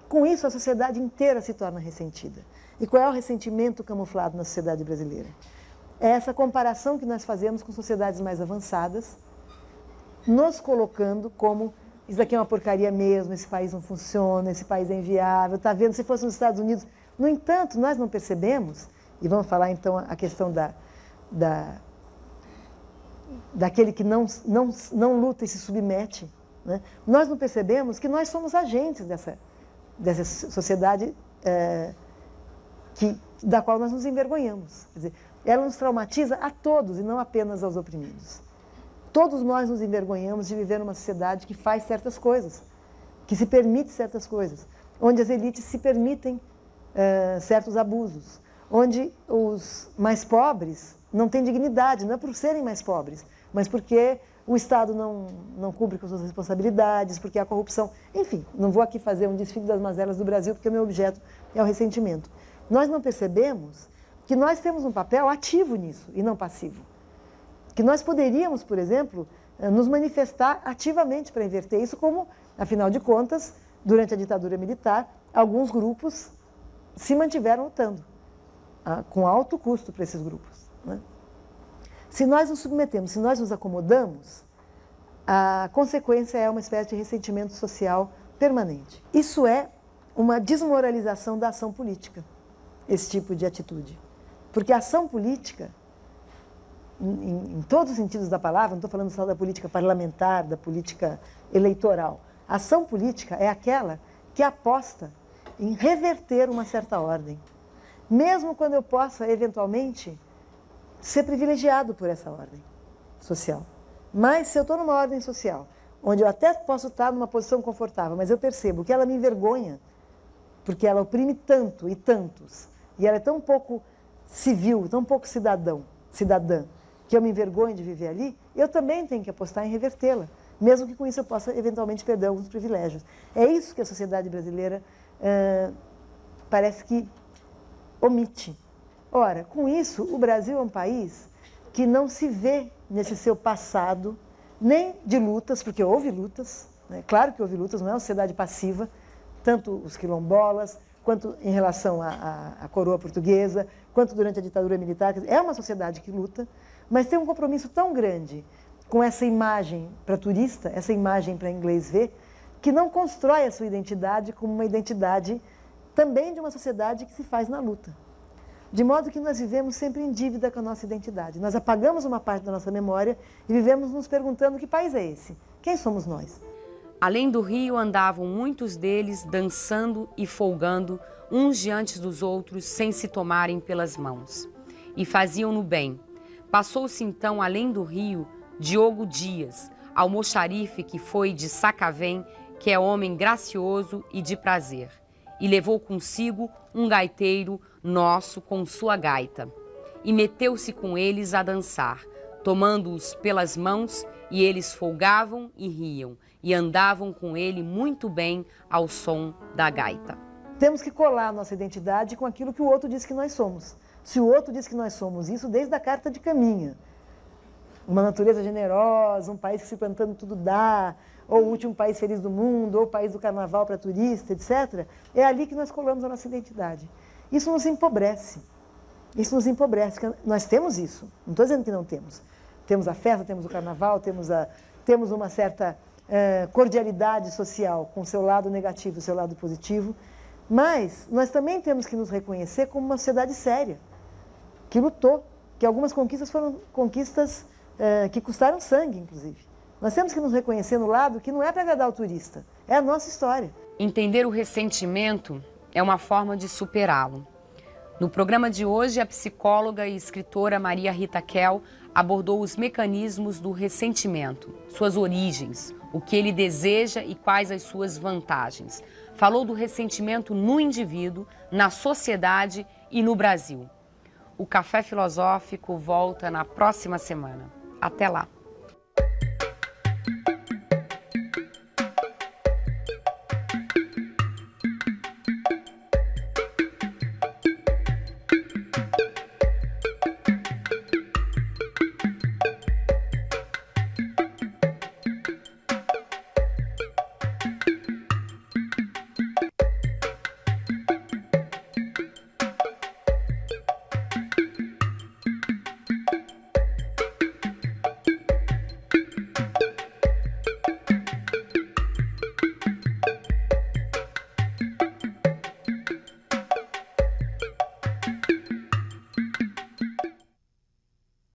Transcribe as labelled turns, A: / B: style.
A: Com isso, a sociedade inteira se torna ressentida. E qual é o ressentimento camuflado na sociedade brasileira? É essa comparação que nós fazemos com sociedades mais avançadas, nos colocando como isso daqui é uma porcaria mesmo, esse país não funciona, esse país é inviável, está vendo, se fosse nos Estados Unidos. No entanto, nós não percebemos, e vamos falar então a questão daquele que não luta e se submete, né? Nós não percebemos que nós somos agentes dessa sociedade da qual nós nos envergonhamos. Quer dizer, ela nos traumatiza a todos e não apenas aos oprimidos. Todos nós nos envergonhamos de viver numa sociedade que faz certas coisas, que se permite certas coisas, onde as elites se permitem certos abusos, onde os mais pobres não têm dignidade, não é por serem mais pobres, mas porque o Estado não cumpre com suas responsabilidades, porque há corrupção. Enfim, não vou aqui fazer um desfile das mazelas do Brasil, porque o meu objeto é o ressentimento. Nós não percebemos que nós temos um papel ativo nisso e não passivo. Que nós poderíamos, por exemplo, nos manifestar ativamente para inverter isso, como, afinal de contas, durante a ditadura militar, alguns grupos se mantiveram lutando, com alto custo para esses grupos, né? Se nós nos submetemos, se nós nos acomodamos, a consequência é uma espécie de ressentimento social permanente. Isso é uma desmoralização da ação política, esse tipo de atitude. Porque a ação política, em todos os sentidos da palavra, não estou falando só da política parlamentar, da política eleitoral. A ação política é aquela que aposta em reverter uma certa ordem, mesmo quando eu possa, eventualmente, ser privilegiado por essa ordem social. Mas se eu estou numa ordem social, onde eu até posso estar numa posição confortável, mas eu percebo que ela me envergonha, porque ela oprime tanto e tantos, e ela é tão pouco civil, tão pouco cidadã, que eu me envergonho de viver ali, eu também tenho que apostar em revertê-la, mesmo que com isso eu possa eventualmente perder alguns privilégios. É isso que a sociedade brasileira parece que omite. Ora, com isso, o Brasil é um país que não se vê nesse seu passado, nem de lutas, porque houve lutas, né? Claro que houve lutas, não é uma sociedade passiva, tanto os quilombolas, quanto em relação à coroa portuguesa, quanto durante a ditadura militar. É uma sociedade que luta, mas tem um compromisso tão grande com essa imagem para turista, essa imagem para inglês ver, que não constrói a sua identidade como uma identidade também de uma sociedade que se faz na luta. De modo que nós vivemos sempre em dívida com a nossa identidade. Nós apagamos uma parte da nossa memória e vivemos nos perguntando que país é esse? Quem somos nós?
B: Além do rio andavam muitos deles dançando e folgando uns diante dos outros sem se tomarem pelas mãos. E faziam-no bem. Passou-se então além do rio Diogo Dias, almoxarife que foi de Sacavém, que é homem gracioso e de prazer. E levou consigo um gaiteiro nosso com sua gaita. E meteu-se com eles a dançar, tomando-os pelas mãos, e eles folgavam e riam, e andavam com ele muito bem ao som da gaita.
A: Temos que colar a nossa identidade com aquilo que o outro diz que nós somos. Se o outro diz que nós somos isso desde a Carta de Caminha, uma natureza generosa, um país que se plantando tudo dá, ou o último país feliz do mundo, ou o país do carnaval para turista, etc., é ali que nós colamos a nossa identidade. Isso nos empobrece. Isso nos empobrece. Nós temos isso. Não estou dizendo que não temos. Temos a festa, temos o carnaval, temos uma certa cordialidade social, com o seu lado negativo e o seu lado positivo. Mas nós também temos que nos reconhecer como uma sociedade séria, que lutou, que algumas conquistas foram conquistas que custaram sangue, inclusive. Nós temos que nos reconhecer no lado que não é para agradar o turista, é a nossa história.
B: Entender o ressentimento é uma forma de superá-lo. No programa de hoje, a psicóloga e escritora Maria Rita Kell abordou os mecanismos do ressentimento, suas origens, o que ele deseja e quais as suas vantagens. Falou do ressentimento no indivíduo, na sociedade e no Brasil. O Café Filosófico volta na próxima semana. Até lá!